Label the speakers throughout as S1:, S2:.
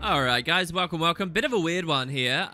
S1: Alright guys, welcome. Bit of a weird one here.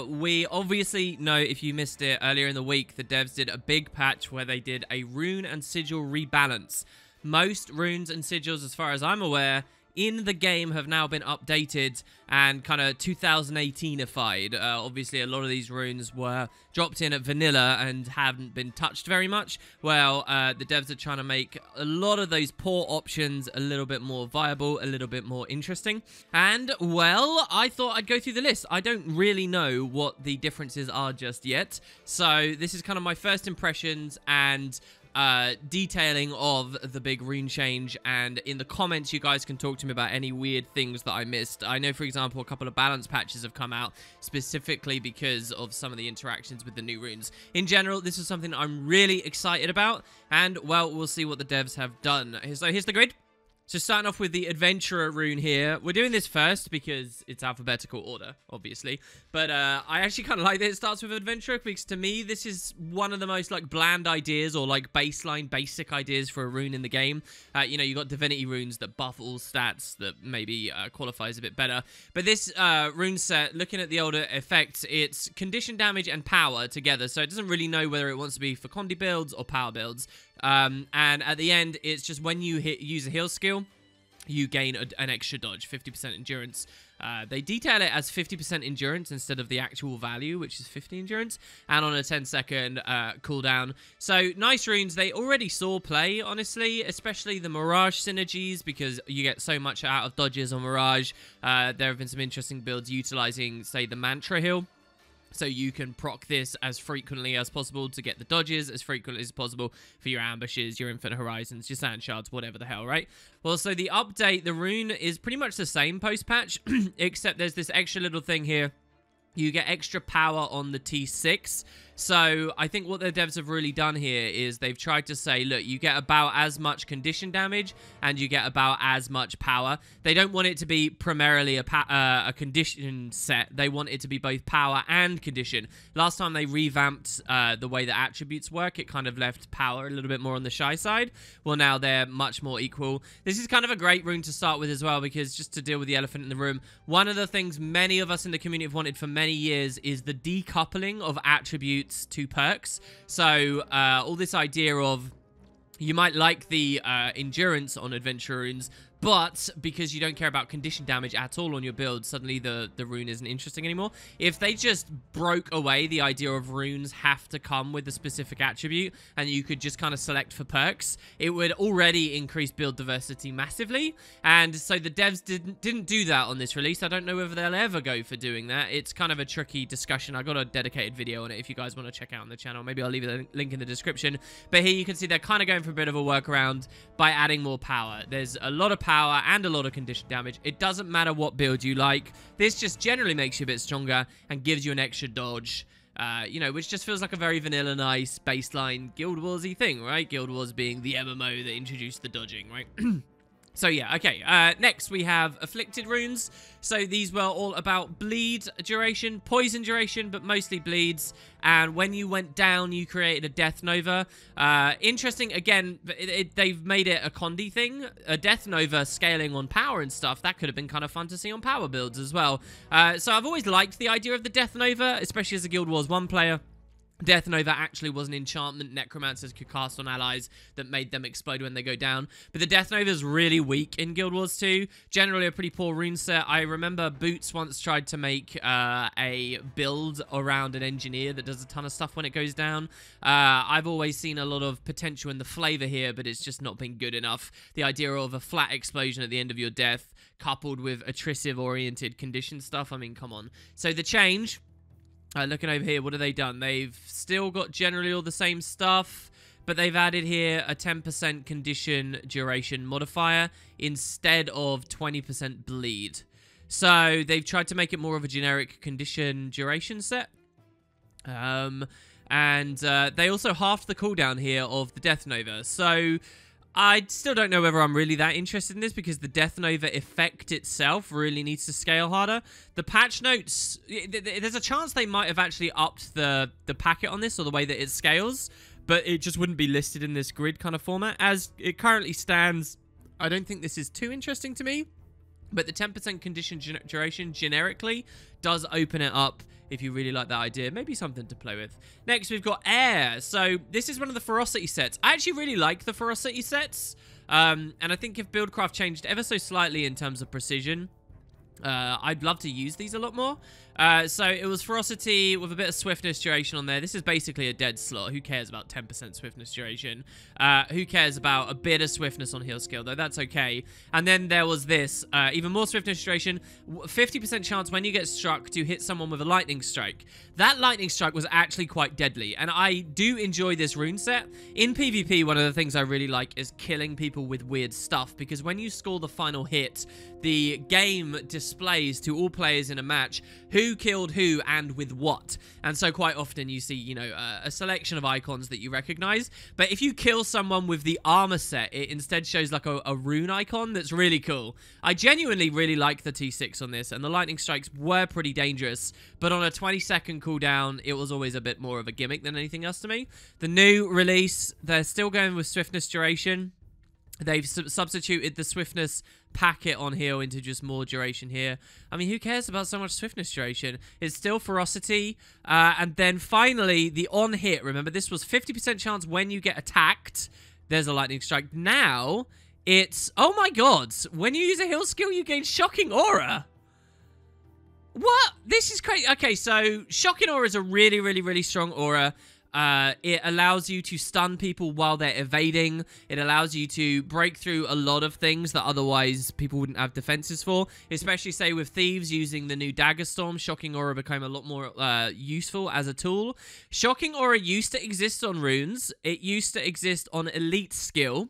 S1: We obviously know, if you missed it earlier in the week, the devs did a big patch where they did a rune and sigil rebalance. Most runes and sigils, as far as I'm aware, in the game have now been updated and kind of 2018ified. Obviously, a lot of these runes were dropped in at vanilla and haven't been touched very much. Well, the devs are trying to make a lot of those poor options a little bit more viable, a little bit more interesting. And, well, I thought I'd go through the list. I don't really know what the differences are just yet. So this is kind of my first impressions and detailing of the big rune change, and in the comments you guys can talk to me about any weird things that I missed. I know, for example, a couple of balance patches have come out specifically because of some of the interactions with the new runes. In general, this is something I'm really excited about, and, well, we'll see what the devs have done. So here's the grid. So starting off with the Adventurer rune here. We're doing this first because it's alphabetical order, obviously. But I actually kind of like that it starts with Adventurer, because to me, this is one of the most, like, bland ideas or, like, baseline, basic ideas for a rune in the game. You know, you got Divinity runes that buff all stats that maybe qualifies a bit better. But this rune set, looking at the older effects, it's condition damage and power together. So it doesn't really know whether it wants to be for Condi builds or power builds. And at the end, it's just when you use a heal skill, you gain an extra dodge, 50% endurance. They detail it as 50% endurance instead of the actual value, which is 50 endurance, and on a 10-second cooldown. So, nice runes. They already saw play, honestly, especially the Mirage synergies, because you get so much out of dodges on Mirage. There have been some interesting builds utilizing, say, the Mantra heal. So you can proc this as frequently as possible to get the dodges as frequently as possible for your ambushes, your infinite horizons, your sand shards, whatever the hell, right? Well, so the update, the rune is pretty much the same post-patch, except there's this extra little thing here. You get extra power on the T6. So I think what the devs have really done here is they've tried to say, look, you get about as much condition damage and you get about as much power. They don't want it to be primarily a condition set. They want it to be both power and condition. Last time they revamped the way the attributes work, it kind of left power a little bit more on the shy side. Well, now they're much more equal. This is kind of a great rune to start with as well, because just to deal with the elephant in the room, one of the things many of us in the community have wanted for many years is the decoupling of attributes to perks. So all this idea of you might like the endurance on adventure runes, but because you don't care about condition damage at all on your build, suddenly the rune isn't interesting anymore. If they just broke away the idea of runes have to come with a specific attribute and you could just kind of select for perks, it would already increase build diversity massively. And so the devs didn't do that on this release. I don't know whether they'll ever go for doing that. It's kind of a tricky discussion. I got a dedicated video on it if you guys want to check out on the channel. Maybe I'll leave a link in the description. But here you can see they're kind of going for a bit of a workaround by adding more power. There's a lot of power and a lot of condition damage. It doesn't matter what build you like. This just generally makes you a bit stronger and gives you an extra dodge, you know, which just feels like a very vanilla, nice, baseline Guild Wars-y thing, right? Guild Wars being the MMO that introduced the dodging, right? So yeah, okay, next we have Afflicted runes. So these were all about bleed duration, poison duration, but mostly bleeds. And when you went down, you created a Death Nova. Interesting, again, they've made it a Condi thing. A Death Nova scaling on power and stuff, that could have been kind of fun to see on power builds as well. So I've always liked the idea of the Death Nova, especially as a Guild Wars 1 player. Death Nova actually was an enchantment necromancers could cast on allies that made them explode when they go down. But the Death Nova is really weak in Guild Wars 2. Generally a pretty poor rune set. I remember Boots once tried to make a build around an engineer that does a ton of stuff when it goes down. I've always seen a lot of potential in the flavor here, but it's just not been good enough. The idea of a flat explosion at the end of your death coupled with attritive-oriented condition stuff, I mean, come on. So the change... looking over here, what have they done? They've still got generally all the same stuff, but they've added here a 10% condition duration modifier instead of 20% bleed. So they've tried to make it more of a generic condition duration set. And they also halved the cooldown here of the Death Nova. So I still don't know whether I'm really that interested in this, because the Death Nova effect itself really needs to scale harder. The patch notes, there's a chance they might have actually upped the packet on this, or the way that it scales, but it just wouldn't be listed in this grid kind of format. As it currently stands, I don't think this is too interesting to me. But the 10% condition duration generically does open it up if you really like that idea. Maybe something to play with. Next, we've got air. So this is one of the ferocity sets. I actually really like the ferocity sets. And I think if Buildcraft changed ever so slightly in terms of precision, I'd love to use these a lot more. So it was ferocity with a bit of swiftness duration on there. This is basically a dead slot. Who cares about 10% swiftness duration? Who cares about a bit of swiftness on heal skill, though? That's okay. And then there was this, even more swiftness duration, 50% chance when you get struck to hit someone with a lightning strike. That lightning strike was actually quite deadly, and I do enjoy this rune set. In PvP, one of the things I really like is killing people with weird stuff, because when you score the final hit, the game displays to all players in a match who killed who and with what. And so quite often you see, you know, a selection of icons that you recognize. But if you kill someone with the armor set, it instead shows like a rune icon that's really cool. I genuinely really like the T6 on this, and the lightning strikes were pretty dangerous. But on a 20-second cooldown, it was always a bit more of a gimmick than anything else to me. The new release, they're still going with swiftness duration. They've substituted the swiftness packet on heal into just more duration here. I mean, who cares about so much swiftness duration? It's still ferocity. And then finally, the on hit. Remember, this was 50% chance when you get attacked. There's a lightning strike. Now, it's... Oh my god. When you use a heal skill, you gain shocking aura. What? This is crazy. Okay, so shocking aura is a really, really, really strong aura. It allows you to stun people while they're evading. It allows you to break through a lot of things that otherwise people wouldn't have defenses for. Especially, say, with thieves using the new Dagger Storm, Shocking Aura became a lot more useful as a tool. Shocking Aura used to exist on runes. It used to exist on elite skill.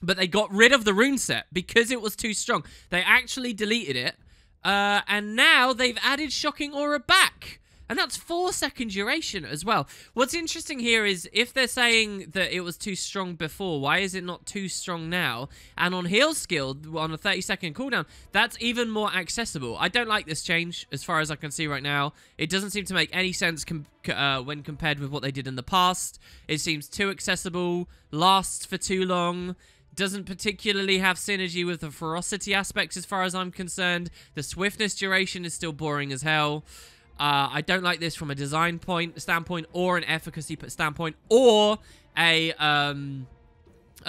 S1: But they got rid of the rune set because it was too strong. They actually deleted it. And now they've added Shocking Aura back. And that's 4-second duration as well. What's interesting here is if they're saying that it was too strong before, why is it not too strong now? And on heal skill, on a 30-second cooldown, that's even more accessible. I don't like this change as far as I can see right now. It doesn't seem to make any sense when compared with what they did in the past. It seems too accessible, lasts for too long. Doesn't particularly have synergy with the ferocity aspects as far as I'm concerned. The swiftness duration is still boring as hell. I don't like this from a design standpoint, or an efficacy standpoint, or a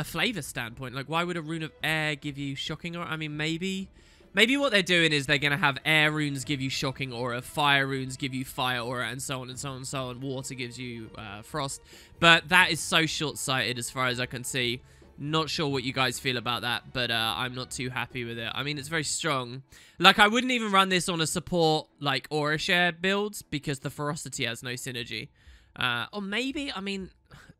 S1: flavor standpoint. Like, why would a rune of air give you shocking aura? I mean, maybe what they're doing is they're going to have air runes give you shocking aura, fire runes give you fire aura, and so on and so on and so on. Water gives you frost. But that is so short-sighted as far as I can see. Not sure what you guys feel about that, but I'm not too happy with it. I mean, it's very strong. Like, I wouldn't even run this on a support, like, aura share build, because the ferocity has no synergy. Or maybe, I mean,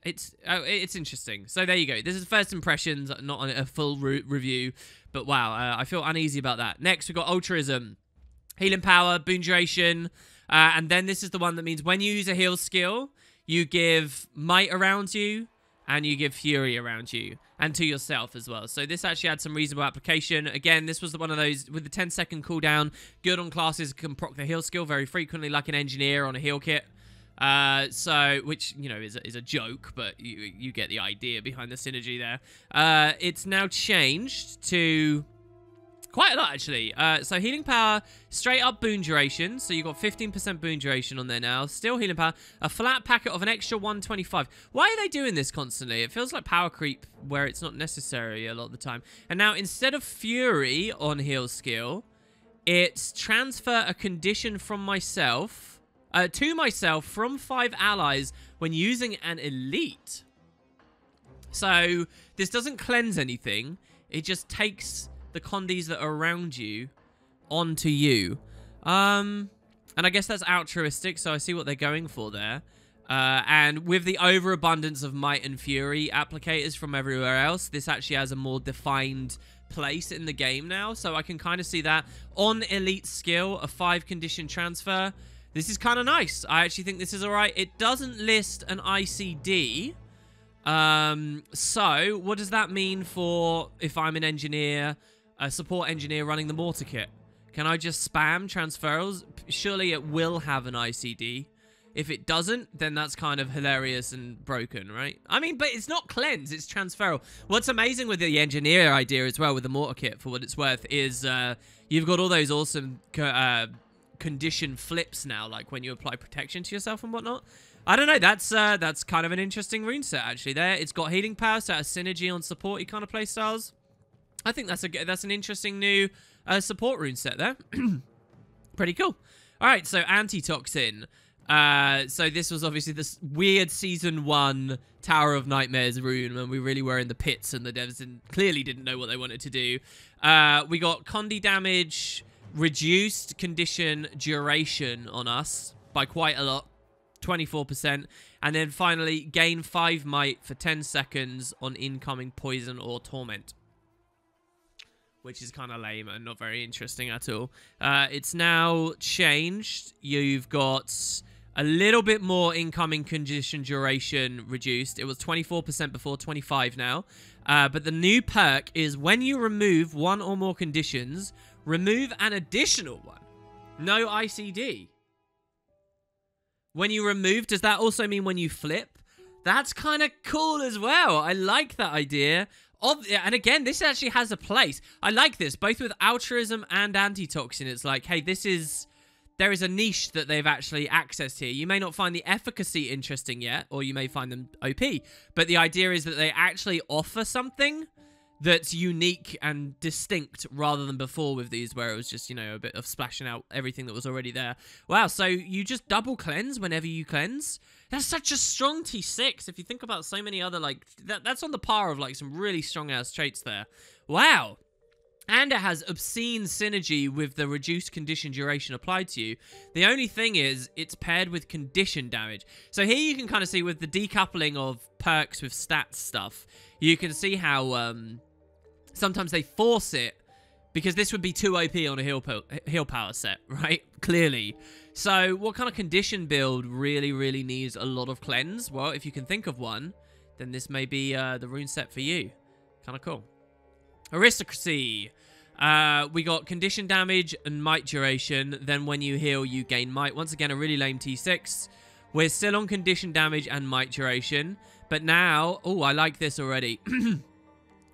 S1: it's interesting. So there you go. This is first impressions, not a full review. But wow, I feel uneasy about that. Next, we've got Altruism. Healing power, boon duration. And then this is the one that means when you use a heal skill, you give might around you, and you give fury around you, and to yourself as well. So this actually had some reasonable application. Again, this was one of those with the 10-second cooldown. Good on classes can proc the heal skill very frequently, like an engineer on a heal kit. So, which, you know, is a joke, but you get the idea behind the synergy there. It's now changed to... quite a lot, actually. So healing power, straight up boon duration. So you've got 15% boon duration on there now. Still healing power. A flat packet of an extra 125. Why are they doing this constantly? It feels like power creep where it's not necessary a lot of the time. And now instead of fury on heal skill, it's transfer a condition from myself to myself from 5 allies when using an elite. So this doesn't cleanse anything. It just takes the condies that are around you onto you. And I guess that's altruistic, so I see what they're going for there. And with the overabundance of might and fury applicators from everywhere else, this actually has a more defined place in the game now, so I can kind of see that. On elite skill, a 5 condition transfer. This is kind of nice. I actually think this is alright. It doesn't list an ICD. So what does that mean for if I'm an engineer, a support engineer running the mortar kit? Can I just spam transfers? Surely it will have an ICD. If it doesn't, then that's kind of hilarious and broken, right? I mean, but it's not cleanse, it's transferal. What's amazing with the engineer idea as well, with the mortar kit, for what it's worth, is you've got all those awesome condition flips now, like when you apply protection to yourself and whatnot. I don't know, that's kind of an interesting rune set, actually, there. It's got healing power, so it has synergy on supporty kind of playstyles. I think that's an interesting new support rune set there. Pretty cool. All right, so Antitoxin. So this was obviously this weird Season 1 Tower of Nightmares rune when we really were in the pits and the devs clearly didn't know what they wanted to do. We got Condi damage, reduced condition duration on us by quite a lot, 24%. And then finally, gain 5 might for 10 seconds on incoming poison or torment, which is kind of lame and not very interesting at all. It's now changed. You've got a little bit more incoming condition duration reduced. It was 24% before, 25 now. But the new perk is when you remove one or more conditions, remove an additional one. No ICD. When you remove, does that also mean when you flip? That's kind of cool as well. I like that idea. And again, this actually has a place. I like this, both with Altruism and Antitoxin. It's like, hey, there is a niche that they've actually accessed here. You may not find the efficacy interesting yet, or you may find them OP, but the idea is that they actually offer something that's unique and distinct rather than before with these where it was just, you know, a bit of splashing out everything that was already there. Wow, so you just double cleanse whenever you cleanse? That's such a strong T6. If you think about so many other, like, that's on the par of, like, some really strong-ass traits there. Wow. And it has obscene synergy with the reduced condition duration applied to you. The only thing is, it's paired with condition damage. So here you can kind of see with the decoupling of perks with stats stuff, you can see how sometimes they force it, because this would be too OP on a heal power set, right? Clearly. So what kind of condition build really, really needs a lot of cleanse? Well, if you can think of one, then this may be the rune set for you. Kind of cool. Aristocracy. We got condition damage and might duration. Then when you heal, you gain might. Once again, a really lame T6. We're still on condition damage and might duration. But now... Oh, I like this already.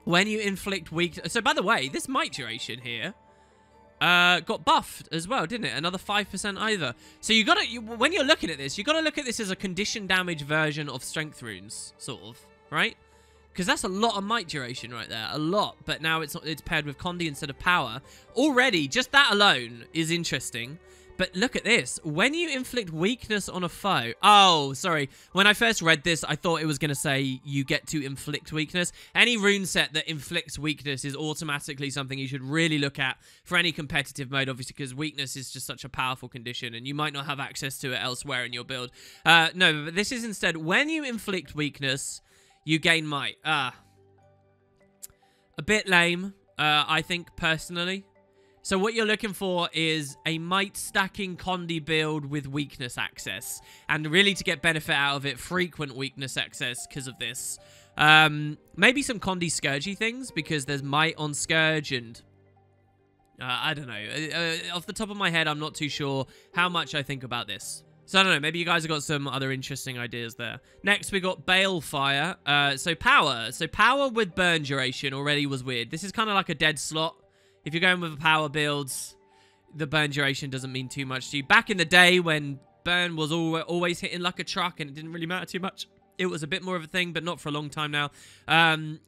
S1: When you inflict weakness... So, by the way, this might duration here got buffed as well, didn't it? Another 5% either. So, you gotta... when you're looking at this, you gotta look at this as a condition damage version of strength runes, sort of, right? Because that's a lot of might duration right there. A lot. But now it's paired with Condi instead of power. Already, just that alone is interesting. But look at this. When you inflict weakness on a foe... Oh, sorry. When I first read this, I thought it was going to say you get to inflict weakness. Any rune set that inflicts weakness is automatically something you should really look at for any competitive mode, obviously, because weakness is just such a powerful condition, and you might not have access to it elsewhere in your build. No, but this is instead, when you inflict weakness, you gain might. A bit lame, I think, personally. So what you're looking for is a might stacking Condi build with weakness access. And really to get benefit out of it, frequent weakness access because of this. Maybe some Condi Scourgy things, because there's might on Scourge and... I don't know. Off the top of my head, I'm not too sure how much I think about this. So I don't know, maybe you guys have got some other interesting ideas there. Next, we got Balefire. So power. So power with burn duration already was weird. This is kind of like a dead slot. If you're going with power builds, the burn duration doesn't mean too much to you. Back in the day when burn was always hitting like a truck and it didn't really matter too much, it was a bit more of a thing, but not for a long time now.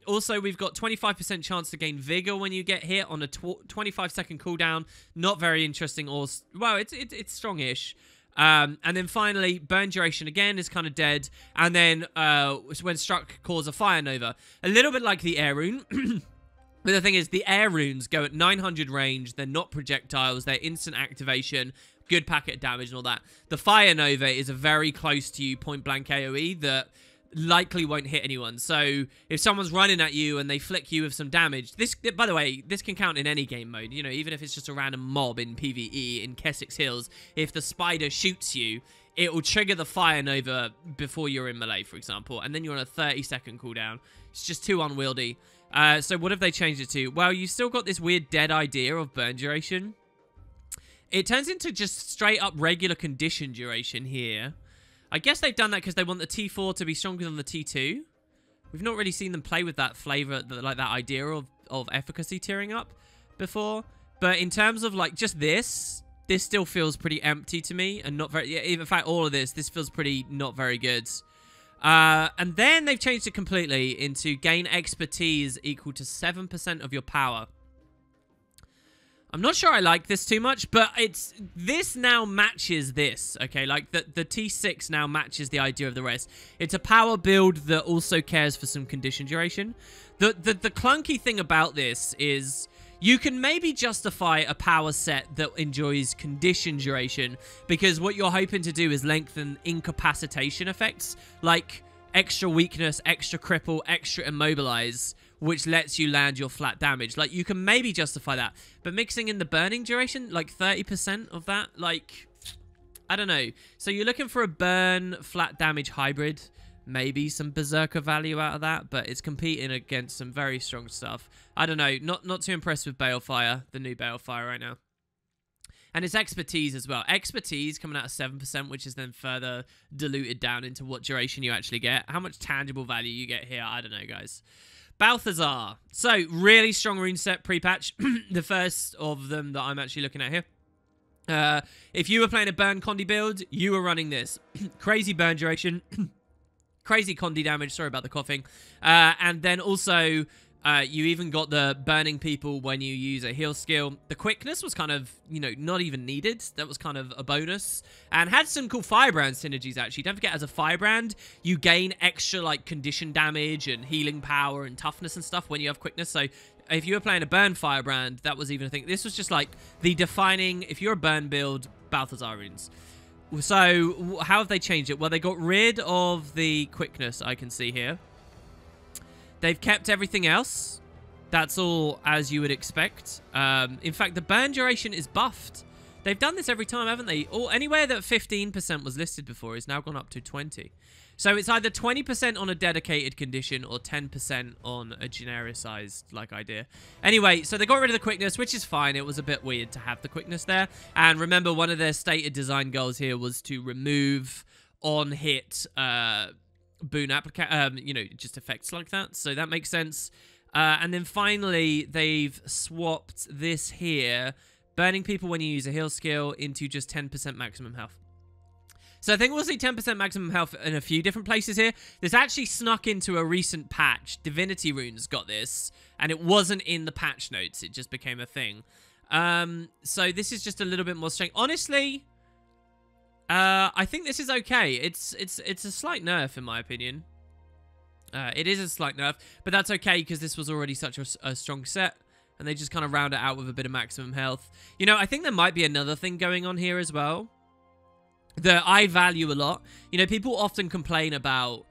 S1: Also, we've got 25% chance to gain vigor when you get hit on a 25-second cooldown. Not very interesting, or... Well, it's strong-ish. And then finally, burn duration again is kind of dead. And then when struck, cause a fire nova. A little bit like the air rune. But the thing is, the air runes go at 900 range. They're not projectiles. They're instant activation, good packet damage and all that. The fire nova is a very close to you point-blank AoE that likely won't hit anyone. So if someone's running at you and they flick you with some damage, this, by the way, this can count in any game mode. You know, even if it's just a random mob in PvE in Kessex Hills, if the spider shoots you, it will trigger the fire nova before you're in melee, for example, and then you're on a 30-second cooldown. It's just too unwieldy. So what have they changed it to? Well, you still got this weird dead idea of burn duration. It turns into just straight up regular condition duration here. I guess they've done that because they want the T4 to be stronger than the T2. We've not really seen them play with that flavor, like that idea of efficacy tiering up before. But in terms of like just this still feels pretty empty to me and not very... In fact, all of this feels pretty not very good. And then they've changed it completely into gain expertise equal to 7% of your power. I'm not sure I like this too much, but this now matches this, okay? Like, the T6 now matches the idea of the rest. It's a power build that also cares for some condition duration. The clunky thing about this is you can maybe justify a power set that enjoys condition duration because what you're hoping to do is lengthen incapacitation effects, like extra weakness, extra cripple, extra immobilize, which lets you land your flat damage. Like, you can maybe justify that. But mixing in the burning duration, like 30% of that, like, I don't know. So you're looking for a burn flat damage hybrid. Maybe some berserker value out of that, but it's competing against some very strong stuff. I don't know. Not too impressed with Balefire, the new Balefire right now. And it's expertise as well. Expertise coming out of 7%, which is then further diluted down into what duration you actually get. How much tangible value you get here, I don't know, guys. Balthasar. So, really strong rune set pre-patch. The first of them that I'm actually looking at here. If you were playing a burn Condi build, you were running this. Crazy burn duration. Crazy Condi damage. Sorry about the coughing. And then also... you even got the burning people when you use a heal skill. The quickness was kind of, you know, not even needed. That was kind of a bonus. And had some cool firebrand synergies, actually. Don't forget, as a firebrand, you gain extra, like, condition damage and healing power and toughness and stuff when you have quickness. So if you were playing a burn firebrand, that was even a thing. This was just, like, the defining, if you're a burn build, Balthasar runes. So how have they changed it? Well, they got rid of the quickness, I can see here. They've kept everything else. That's all as you would expect. In fact, the burn duration is buffed. They've done this every time, haven't they? Or anywhere that 15% was listed before is now gone up to 20. So it's either 20% on a dedicated condition or 10% on a genericized like idea. Anyway, so they got rid of the quickness, which is fine. It was a bit weird to have the quickness there. And remember, one of their stated design goals here was to remove on-hit... boon you know, just effects like that, so that makes sense. And then finally they've swapped this here, burning people when you use a heal skill, into just 10% maximum health. So I think we'll see 10% maximum health in a few different places here. This actually snuck into a recent patch. Divinity Runes got this, and it wasn't in the patch notes, it just became a thing. So this is just a little bit more strength. Honestly, I think this is okay. It's a slight nerf, in my opinion. It is a slight nerf, but that's okay because this was already such a strong set, and they just kind of round it out with a bit of maximum health. You know, I think there might be another thing going on here as well that I value a lot. You know, people often complain about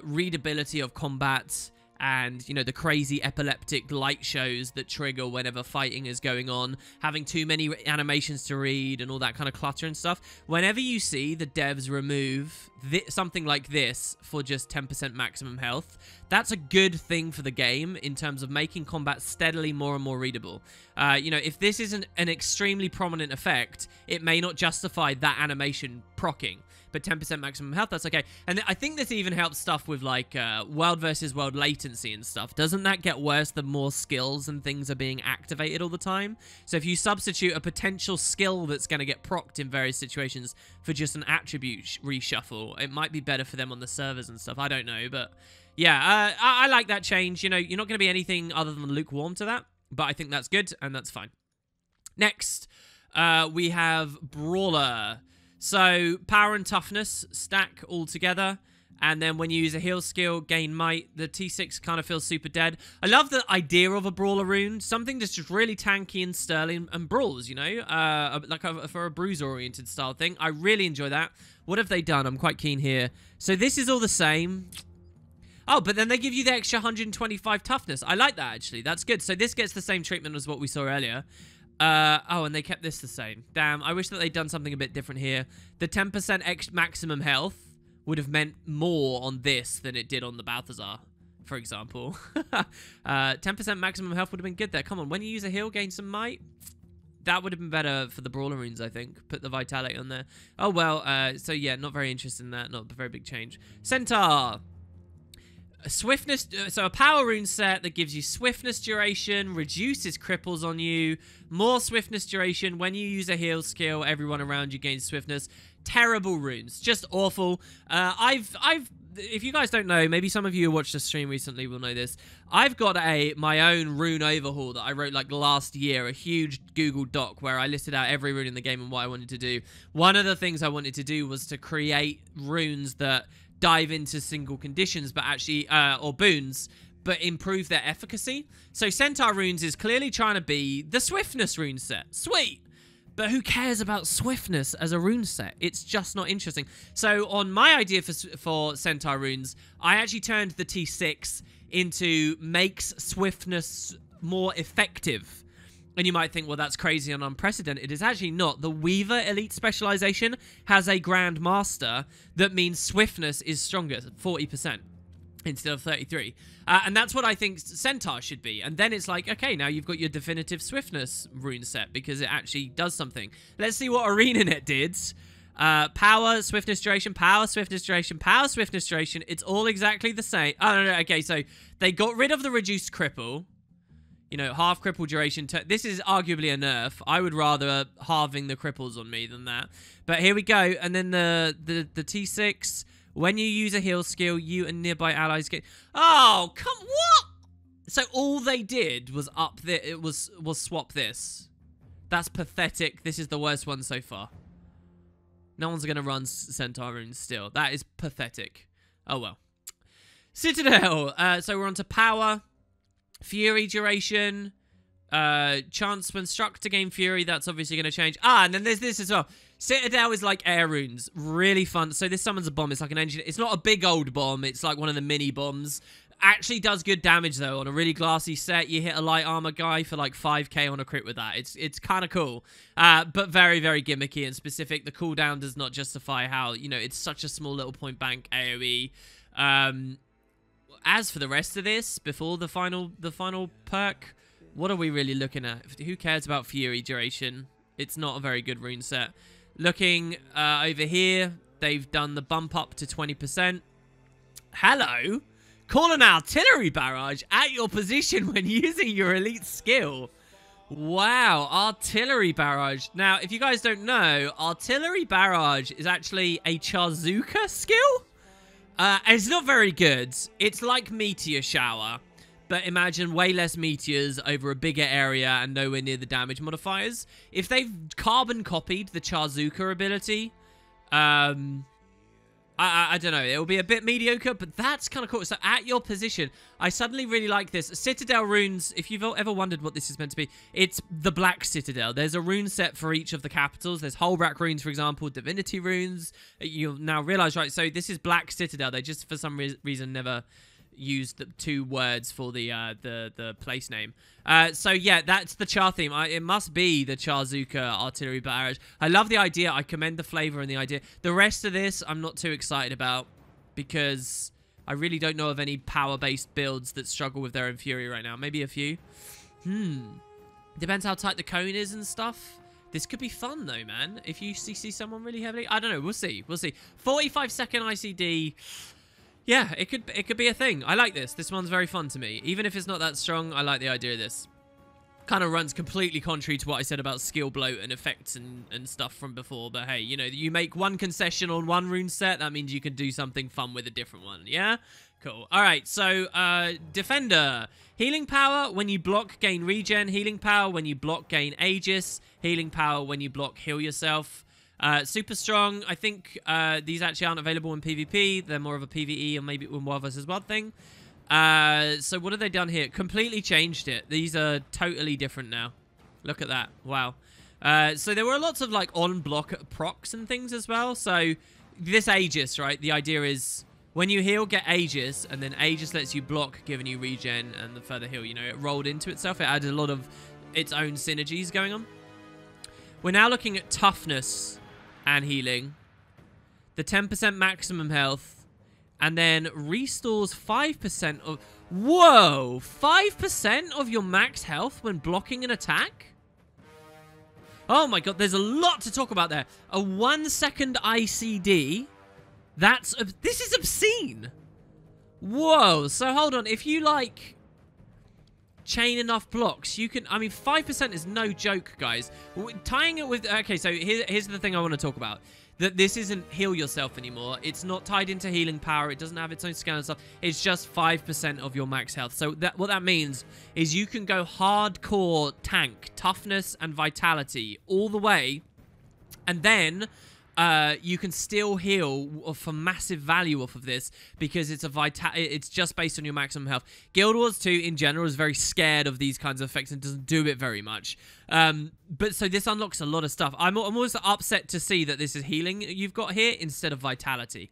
S1: readability of combat and, you know, the crazy epileptic light shows that trigger whenever fighting is going on, having too many animations to read and all that kind of clutter and stuff. Whenever you see the devs remove something like this for just 10% maximum health, that's a good thing for the game in terms of making combat steadily more and more readable. You know, if this isn't an extremely prominent effect, it may not justify that animation proccing. But 10% maximum health, that's okay. And I think this even helps stuff with, like, world versus world latency and stuff. Doesn't that get worse the more skills and things are being activated all the time? So if you substitute a potential skill that's going to get procced in various situations for just an attribute reshuffle, it might be better for them on the servers and stuff. I don't know, but yeah, I like that change. You know, you're not going to be anything other than lukewarm to that, but I think that's good, and that's fine. Next, we have Brawler. So, power and toughness stack all together. And then when you use a heal skill, gain might. The T6 kind of feels super dead. I love the idea of a Brawler rune. Something that's just really tanky and sterling and brawls, you know? For a bruise-oriented style thing. I really enjoy that. What have they done? I'm quite keen here. So this is all the same. Oh, but then they give you the extra 125 toughness. I like that, actually. That's good. So this gets the same treatment as what we saw earlier. Oh, and they kept this the same. Damn, I wish that they'd done something a bit different here. The 10% maximum health would have meant more on this than it did on the Balthasar, for example. 10% maximum health would have been good there. Come on, when you use a heal, gain some might. that would have been better for the Brawler runes, I think. Put the Vitality on there. Oh, well. So, yeah, not very interested in that. Not a very big change. Centaur. A swiftness, so a power rune set that gives you swiftness duration, reduces cripples on you, more swiftness duration. When you use a heal skill, everyone around you gains swiftness. Terrible runes, just awful. If you guys don't know, maybe some of you who watched the stream recently will know this. I've got my own rune overhaul that I wrote like last year, a huge Google Doc where I listed out every rune in the game and what I wanted to do. One of the things I wanted to do was to create runes that dive into single conditions, but actually, or boons, but improve their efficacy. So Centaur runes is clearly trying to be the swiftness rune set. Sweet! But who cares about swiftness as a rune set? It's just not interesting. So on my idea for Centaur runes, I actually turned the T6 into makes swiftness more effective. And you might think, well, that's crazy and unprecedented. It is actually not. The Weaver Elite Specialization has a Grand Master that means swiftness is stronger, 40% instead of 33. And that's what I think Centaur should be. And then it's like, okay, now you've got your definitive swiftness rune set because it actually does something. Let's see what ArenaNet did. Power, swiftness duration, power, swiftness duration, power, swiftness duration. It's all exactly the same. Oh, no. Okay, so they got rid of the reduced cripple. You know, half cripple duration. This is arguably a nerf. I would rather halving the cripples on me than that. But here we go. And then the T6. When you use a heal skill, you and nearby allies get... Oh, what? So all they did was was swap this. That's pathetic. This is the worst one so far. No one's going to run Centaur runes still. That is pathetic. Oh, well. Citadel. So we're on to power. Fury duration, chance when struck to gain fury, that's obviously going to change. And then there's this as well. Citadel is like air runes, really fun. So this summons a bomb, it's like an engine. It's not a big old bomb, it's like one of the mini bombs. Actually does good damage though, on a really glassy set. You hit a light armor guy for like 5k on a crit with that. It's kind of cool, but very, very gimmicky and specific. The cooldown does not justify how, you know, it's such a small little point bank AoE. As for the rest of this, before the final perk, what are we really looking at? Who cares about Fury duration? It's not a very good rune set. Looking over here, they've done the bump up to 20%. Hello! Call an artillery barrage at your position when using your elite skill. Wow, artillery barrage. Now, if you guys don't know, artillery barrage is actually a Charzuka skill. It's not very good. It's like Meteor Shower, but imagine way less meteors over a bigger area and nowhere near the damage modifiers. If they've carbon copied the Charzuka ability, I don't know. It'll be a bit mediocre, but that's kind of cool. So at your position, I suddenly really like this. Citadel runes, if you've ever wondered what this is meant to be, it's the Black Citadel. There's a rune set for each of the capitals. There's Holbrack runes, for example, Divinity runes. You'll now realize, right, so this is Black Citadel. They just, for some reason, never used the two words for the place name. So yeah, that's the Char theme. It must be the Charzuka artillery barrage. I love the idea. I commend the flavor and the idea. The rest of this, I'm not too excited about because I really don't know of any power-based builds that struggle with their own fury right now. Maybe a few. Depends how tight the cone is and stuff. This could be fun though, man. If you see someone really heavily, I don't know. We'll see. We'll see. 45-second ICD. Yeah, it could be a thing. I like this. This one's very fun to me. Even if it's not that strong, I like the idea of this. Kind of runs completely contrary to what I said about skill bloat and effects and stuff from before. But hey, you know, you make one concession on one rune set, that means you can do something fun with a different one. Yeah? Cool. All right, so Defender. Healing power, when you block, gain regen. Healing power, when you block, gain Aegis. Healing power, when you block, heal yourself. Super strong. I think these actually aren't available in PvP. They're more of a PvE or maybe one versus one thing. So what have they done here? Completely changed it. These are totally different now. Look at that. Wow. So there were lots of like on-block procs and things as well. So this Aegis, right? The idea is when you heal, get Aegis, and then Aegis lets you block, giving you regen and the further heal. You know, it rolled into itself. It added a lot of its own synergies going on. We're now looking at toughness and healing, the 10% maximum health, and then restores 5% of... Whoa! 5% of your max health when blocking an attack? Oh my god, there's a lot to talk about there. A 1 second ICD. This is obscene. Whoa. So hold on. If you like chain enough blocks, you can, I mean, 5% is no joke, guys. Tying it with, okay, so here's the thing I want to talk about. That this isn't heal yourself anymore. It's not tied into healing power. It doesn't have its own scale and stuff. It's just 5% of your max health. So what that means is you can go hardcore tank, toughness, and vitality all the way. And then you can still heal for massive value off of this because it's just based on your maximum health. Guild Wars 2 in general is very scared of these kinds of effects and doesn't do it very much. But so this unlocks a lot of stuff. I'm almost upset to see that this is healing you've got here instead of vitality.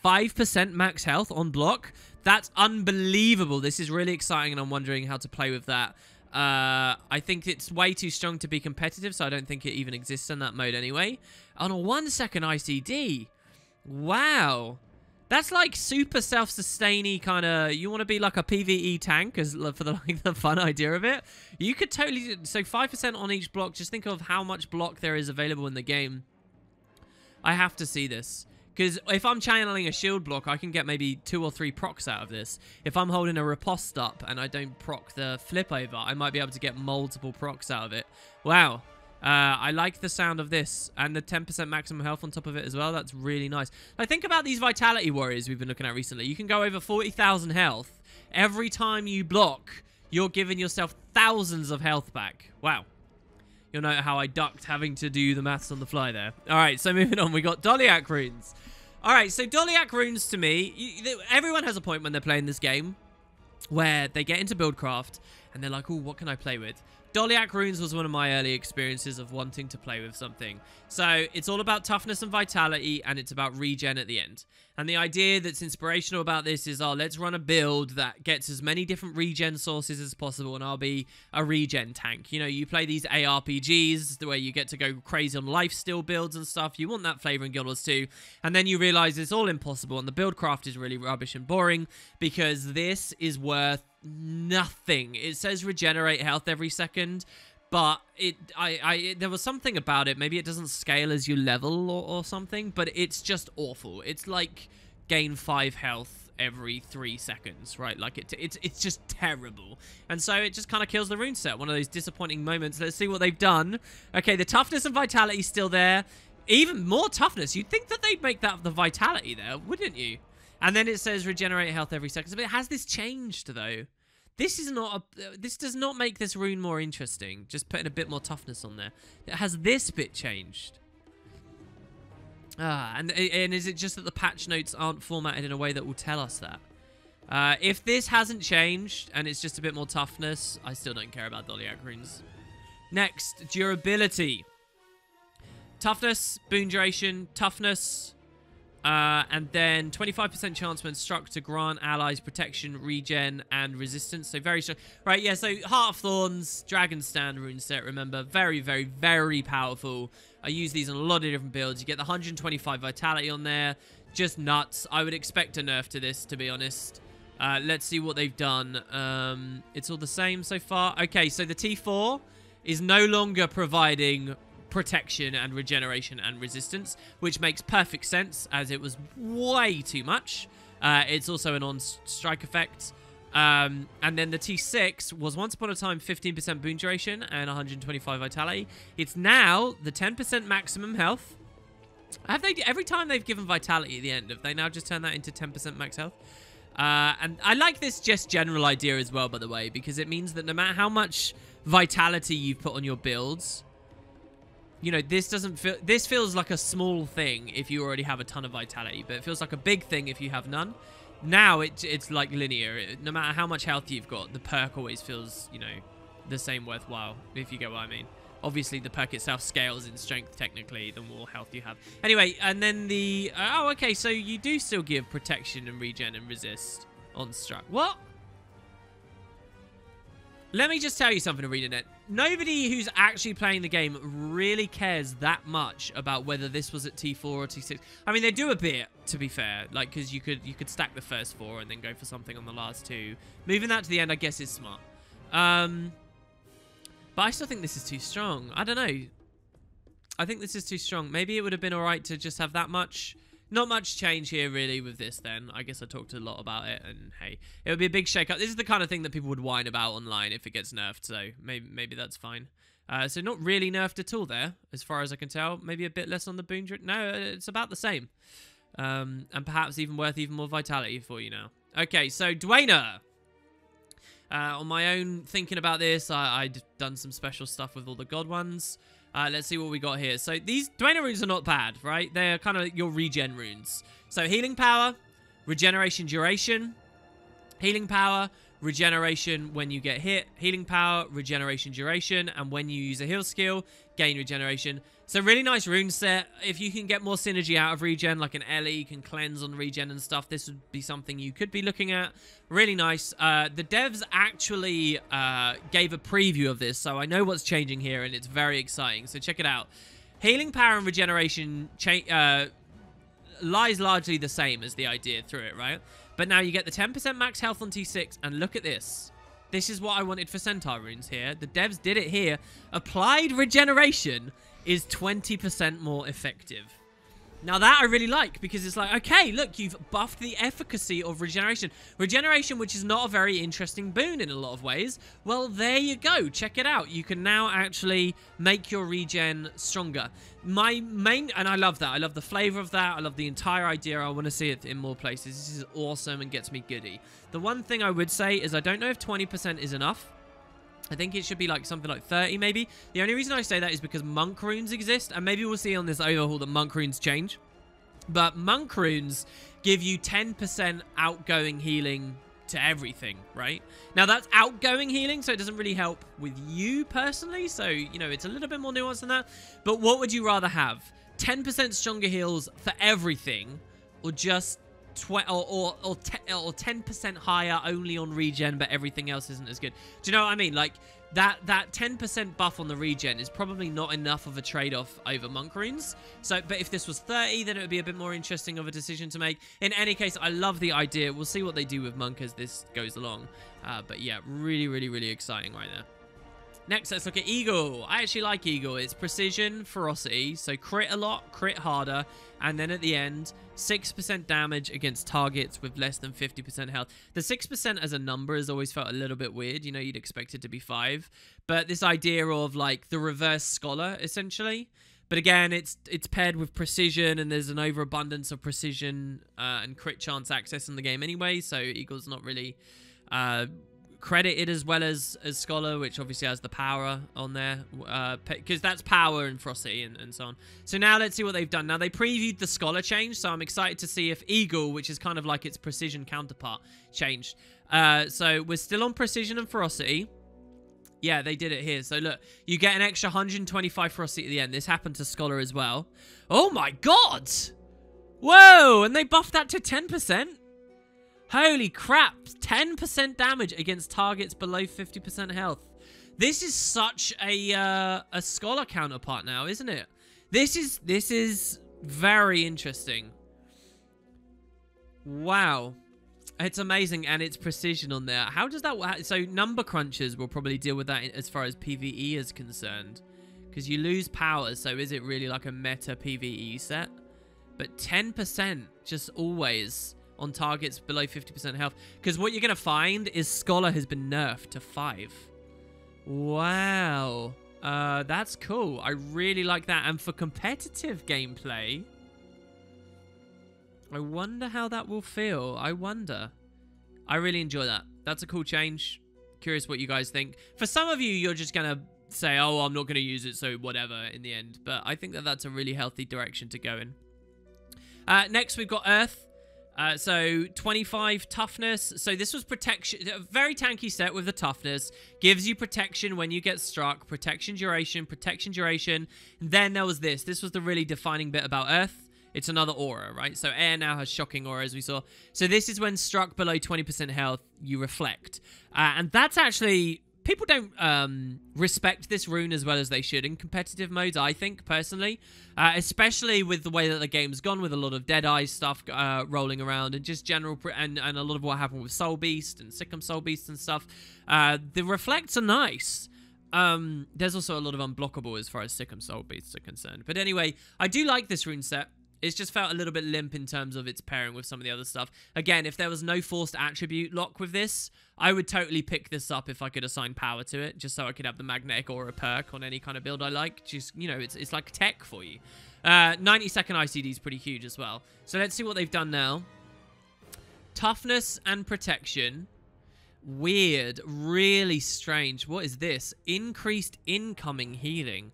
S1: 5% max health on block. That's unbelievable. This is really exciting and I'm wondering how to play with that. I think it's way too strong to be competitive, so I don't think it even exists in that mode anyway. On a 1 second ICD. Wow. That's like super self-sustaining kind of, you want to be like a PvE tank for the fun idea of it. You could totally, so 5% on each block, just think of how much block there is available in the game. I have to see this. Because if I'm channeling a shield block, I can get maybe 2 or 3 procs out of this. If I'm holding a riposte up and I don't proc the flip over, I might be able to get multiple procs out of it. Wow. I like the sound of this and the 10% maximum health on top of it as well. That's really nice. Like, think about these vitality warriors we've been looking at recently. You can go over 40,000 health. Every time you block, you're giving yourself thousands of health back. Wow. You'll note how I ducked having to do the maths on the fly there. All right, so moving on. We got Dolly runes. All right, so Dolly runes to me, everyone has a point when they're playing this game where they get into buildcraft and they're like, oh, what can I play with? Dolly runes was one of my early experiences of wanting to play with something. So it's all about toughness and vitality, and it's about regen at the end. And the idea that's inspirational about this is, oh, let's run a build that gets as many different regen sources as possible, and I'll be a regen tank. You know, you play these ARPGs where you get to go crazy on lifesteal builds and stuff. You want that flavor in Guild Wars 2. And then you realize it's all impossible, and the build craft is really rubbish and boring because this is worth nothing. It says regenerate health every second, but there was something about it. Maybe it doesn't scale as you level or something, but it's just awful. It's like gain 5 health every 3 seconds, right? Like it's just terrible. And so it just kind of kills the rune set. One of those disappointing moments. Let's see what they've done. Okay, the toughness and vitality is still there. Even more toughness. You'd think that they'd make that the vitality there, wouldn't you? And then it says regenerate health every second. But has this changed, though? This does not make this rune more interesting. Just putting a bit more toughness on there. Has this bit changed? And is it just that the patch notes aren't formatted in a way that will tell us that? If this hasn't changed and it's just a bit more toughness, I still don't care about Dolly runes. Next, durability. Toughness, boon duration, toughness... and then 25% chance when struck to grant allies protection, regen, and resistance. So very strong. Right, yeah, so Heart of Thorns, Dragon Stand rune set, remember. Very, very, very powerful. I use these on a lot of different builds. You get the 125 vitality on there. Just nuts. I would expect a nerf to this, to be honest. Let's see what they've done. It's all the same so far. Okay, so the T4 is no longer providing protection and regeneration and resistance, which makes perfect sense as it was way too much. It's also an on-strike effect. And then the T6 was once upon a time 15% boon duration and 125 vitality. It's now the 10% maximum health. Have they, every time they've given vitality at the end, have they now just turned that into 10% max health? And I like this just general idea as well, by the way, because it means that no matter how much vitality you've put on your builds, you know, this feels like a small thing if you already have a ton of vitality, but it feels like a big thing if you have none. Now it's like linear. No matter how much health you've got, the perk always feels, you know, the same worthwhile, if you get what I mean. Obviously, the perk itself scales in strength, technically, the more health you have. Anyway, and then the... oh, okay, so you do still give protection and regen and resist on struck. What? Let me just tell you something, ArenaNet. Nobody who's actually playing the game really cares that much about whether this was at T4 or T6. I mean, they do a bit, to be fair. Like, because you could stack the first 4 and then go for something on the last 2. Moving that to the end, I guess, is smart. But I still think this is too strong. I don't know. I think this is too strong. Maybe it would have been alright to just have that much. Not much change here, really, with this, then. I guess I talked a lot about it, and hey, it would be a big shake-up. This is the kind of thing that people would whine about online if it gets nerfed, so maybe that's fine. So not really nerfed at all there, as far as I can tell. Maybe a bit less on the boon. No, it's about the same. And perhaps even worth even more vitality for you now. Okay, so Dwayna. On my own, thinking about this, I'd done some special stuff with all the god ones. Let's see what we got here. So these Dwayna runes are not bad, right? They're kind of your regen runes. So healing power, regeneration duration, healing power, regeneration when you get hit, healing power, regeneration duration, and when you use a heal skill, gain regeneration. So really nice rune set. If you can get more synergy out of regen, like an Ellie can cleanse on regen and stuff, this would be something you could be looking at. Really nice. The devs actually gave a preview of this, so I know what's changing here, and it's very exciting. So check it out. Healing power and regeneration lies largely the same as the idea through it, right? But now you get the 10% max health on T6, and look at this. This is what I wanted for Centaur runes here. The devs did it here. Applied regeneration is 20% more effective. Now that I really like, because it's like, okay, look, you've buffed the efficacy of regeneration. Regeneration, which is not a very interesting boon in a lot of ways. Well, there you go. Check it out. You can now actually make your regen stronger. My main, and I love that. I love the flavor of that. I love the entire idea. I want to see it in more places. This is awesome and gets me giddy. The one thing I would say is I don't know if 20% is enough. I think it should be like something like 30 maybe. The only reason I say that is because monk runes exist, and maybe we'll see on this overhaul that monk runes change. But monk runes give you 10% outgoing healing to everything, right? Now that's outgoing healing, so it doesn't really help with you personally. So, you know, it's a little bit more nuanced than that. But what would you rather have? 10% stronger heals for everything, or just 10% higher only on regen, but everything else isn't as good? Do you know what I mean? Like that 10% buff on the regen is probably not enough of a trade-off over monk runes. So, but if this was 30, then it would be a bit more interesting of a decision to make. In any case, I love the idea. We'll see what they do with monk as this goes along. But yeah, really exciting right there. Next, let's look at Eagle. I actually like Eagle. It's precision, ferocity, so crit a lot, crit harder, and then at the end, 6% damage against targets with less than 50% health. The 6% as a number has always felt a little bit weird. You know, you'd expect it to be 5. But this idea of, like, the reverse scholar, essentially. But again, it's paired with precision, and there's an overabundance of precision and crit chance access in the game anyway, so Eagle's not really credited as well as Scholar, which obviously has the power on there, because that's power and ferocity and so on. So now let's see what they've done. Now they previewed the Scholar change, so I'm excited to see if Eagle, which is kind of like its precision counterpart, changed. So we're still on precision and ferocity. Yeah, they did it here. So look, you get an extra 125 ferocity at the end. This happened to Scholar as well. Oh my god! Whoa! And they buffed that to 10%? Holy crap, 10% damage against targets below 50% health. This is such a Scholar counterpart now, isn't it? This is very interesting. Wow. It's amazing, and it's precision on there. How does that work? So number crunchers will probably deal with that as far as PvE is concerned, because you lose power, so is it really like a meta PvE set? But 10% just always on targets below 50% health. Because what you're going to find is Scholar has been nerfed to 5. Wow. That's cool. I really like that. And for competitive gameplay, I wonder how that will feel. I wonder. I really enjoy that. That's a cool change. Curious what you guys think. For some of you, you're just going to say, oh, I'm not going to use it, so whatever in the end. But I think that that's a really healthy direction to go in. Next, we've got Earth. So 25 toughness. So this was protection, a very tanky set with the toughness. Gives you protection when you get struck. Protection duration. Then there was this. This was the really defining bit about Earth. It's another aura, right? So air now has shocking aura, as we saw. So this is when struck below 20% health, you reflect. And that's actually... People don't respect this rune as well as they should in competitive modes, I think, personally. Especially with the way that the game's gone, with a lot of Deadeye stuff rolling around, and just general... And a lot of what happened with Soul Beast and Sikkim Soul Beast and stuff. The reflects are nice. there's also a lot of unblockable as far as Sick'em Soul Beasts are concerned. But anyway, I do like this rune set. It's just felt a little bit limp in terms of its pairing with some of the other stuff. Again, if there was no forced attribute lock with this, I would totally pick this up if I could assign power to it, just so I could have the magnetic aura perk on any kind of build I like. Just, you know, it's like tech for you. 90-second ICD is pretty huge as well. So let's see what they've done now. Toughness and protection. Weird. Really strange. What is this? Increased incoming healing.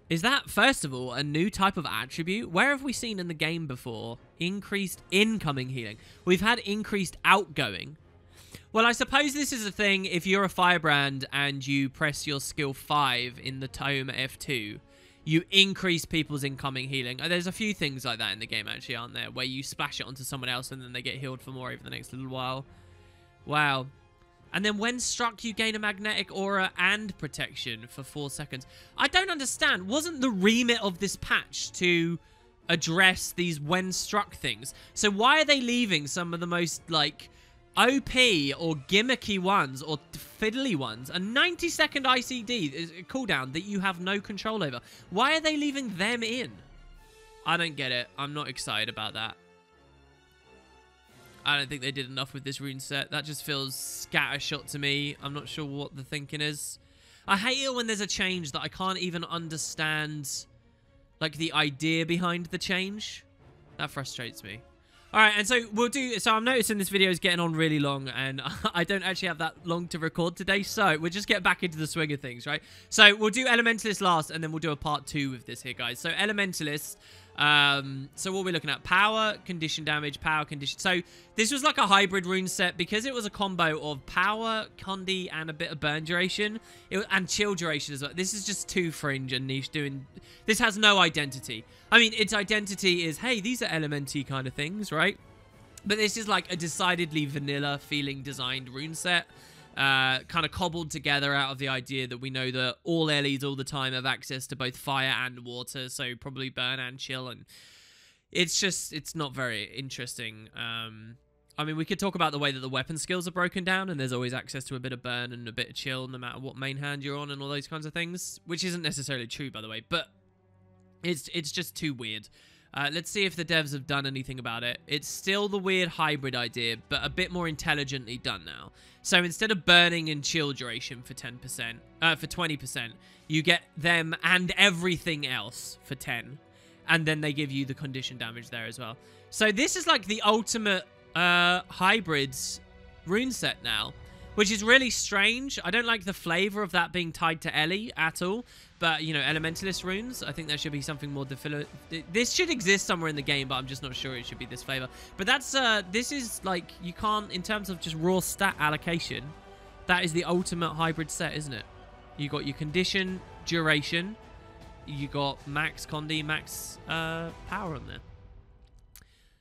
S1: Is that, first of all, a new type of attribute? Where have we seen in the game before? Increased incoming healing. We've had increased outgoing. Well, I suppose this is a thing if you're a firebrand and you press your skill 5 in the tome F2, you increase people's incoming healing. There's a few things like that in the game, actually, aren't there? Where you splash it onto someone else and then they get healed for more over the next little while. Wow. And then when struck, you gain a magnetic aura and protection for 4 seconds. I don't understand. Wasn't the remit of this patch to address these when struck things? So why are they leaving some of the most, like, OP or gimmicky ones or fiddly ones, a 90-second ICD cooldown that you have no control over? Why are they leaving them in? I don't get it. I'm not excited about that. I don't think they did enough with this rune set. That just feels scattershot to me. I'm not sure what the thinking is. I hate it when there's a change that I can't even understand, like, the idea behind the change. That frustrates me. All right, and so we'll do... So I'm noticing this video is getting on really long, and I don't actually have that long to record today, so we'll just get back into the swing of things, right? So we'll do Elementalists last, and then we'll do a part 2 with this here, guys. So Elementalists... so what we're looking at, power, condition damage, power, condition. So this was like a hybrid rune set because it was a combo of power, condi, and a bit of burn duration, and chill duration as well. This is just too fringe and niche. This has no identity. I mean, its identity is, hey, these are elementy kind of things, right? But this is like a decidedly vanilla feeling designed rune set. Kind of cobbled together out of the idea that we know that all Ellies all the time have access to both fire and water, so probably burn and chill, and it's not very interesting. I mean, we could talk about the way that the weapon skills are broken down, and there's always access to a bit of burn and a bit of chill no matter what main hand you're on and all those kinds of things, which isn't necessarily true, by the way, but it's just too weird. Let's see if the devs have done anything about it. It's still the weird hybrid idea, but a bit more intelligently done now. So instead of burning and chill duration for 10%, for 20%, you get them and everything else for 10. And then they give you the condition damage there as well. So this is like the ultimate hybrids rune set now, which is really strange. I don't like the flavor of that being tied to Ellie at all. But, you know, Elementalist runes, I think there should be something more definitive. This should exist somewhere in the game, but I'm just not sure it should be this flavor. But that's, this is, like, you can't, in terms of just raw stat allocation, that is the ultimate hybrid set, isn't it? You got your condition, duration, you got max condi, max power on there.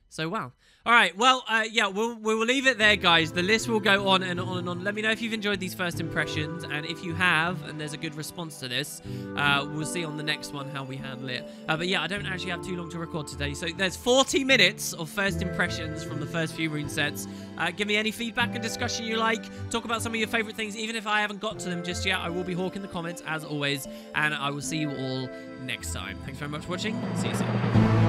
S1: So, wow. All right, well, yeah, we will leave it there, guys. The list will go on and on and on. Let me know if you've enjoyed these first impressions, and if you have, and there's a good response to this, we'll see on the next one how we handle it. But yeah, I don't actually have too long to record today, so there's 40 minutes of first impressions from the first few rune sets. Give me any feedback and discussion you like. Talk about some of your favorite things, even if I haven't got to them just yet. I will be hawking the comments, as always, and I will see you all next time. Thanks very much for watching. See you soon.